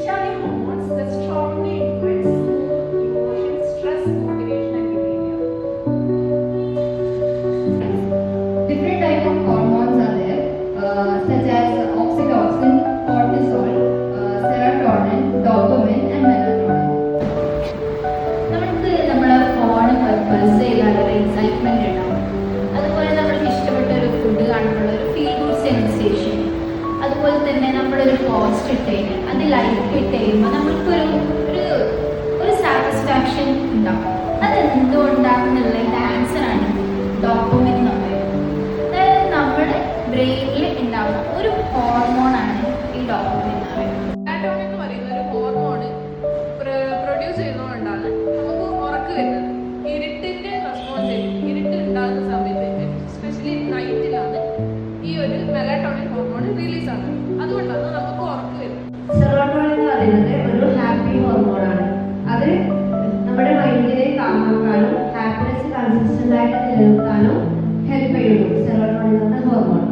which are the hormones that strongly influence emotion, stress, motivation, and behavior. Different type of hormones are there, such as oxytocin, cortisol, serotonin, dopamine, and melatonin. നമുക്ക് നമ്മുടെ phone pulse ചെയ്താൽ ഒരു excitement ഉണ്ടാവും. അതുപോലെ നമ്മൾക്ക് ഇഷ്ടപ്പെട്ട ഒരു food കാണുമ്പോൾ ഒരു ഫീൽ ഗുഡ് സെൻസേഷൻ. അതുപോലെ തന്നെ നമ്മളൊരു പോസ്റ്റ് ഇട്ട് കഴിഞ്ഞാൽ അത് ലൈക്ക് ഇട്ട് കഴിയുമ്പോൾ നമ്മൾക്കൊരു ഒരു ഒരു സാറ്റിസ്ഫാക്ഷൻ ഉണ്ടാവും. അത് എന്തുകൊണ്ടാണെന്നുള്ളതിൻ്റെ ആൻസറാണ് ഡോപ്പമിൻ എന്ന് പറയുന്നത്. അതായത് നമ്മുടെ ബ്രെയിനിൽ ഉണ്ടാവുന്ന ഒരു ഹോർമോണാണ് ഈ ഡോപ്പമിൻ എന്ന് പറയുന്നത്. മെലാറ്റോണിൻ എന്ന് പറയുന്ന ഒരു ഹോർമോൺ പ്രൊഡ്യൂസ് ചെയ്യുന്നതുകൊണ്ടാണ് നമുക്ക് ഉറക്ക് വരുന്നത്. ഇരുട്ടിന്റെ റെസ്പോൺസ് ചെയ്യും. ഇരുട്ട് ഉണ്ടാകുന്ന സമയത്ത് എസ്പെഷ്യലി നൈറ്റിലാണ് ഈ ഒരു മെലാറ്റോണിൻ ഹോർമോൺ റിലീസ് ആകുന്നത്. അതുകൊണ്ടാണ് നമുക്ക് ഉറക്ക് വരുന്നത്. സെറോട്ടോണിൻ എന്ന് പറയുന്നത് ഒരു ഹാപ്പി ഹോർമോണാണ്. അത് നമ്മുടെ മൈൻഡിനെ കാമാക്കാനും ഹാപ്പിനെസ് കൺസിസ്റ്റന്റ് ആയിട്ട് നിലനിർത്താനും ഹെൽപ്പ് ചെയ്യുന്നു സെറോട്ടോണിൻ എന്ന ഹോർമോൺ.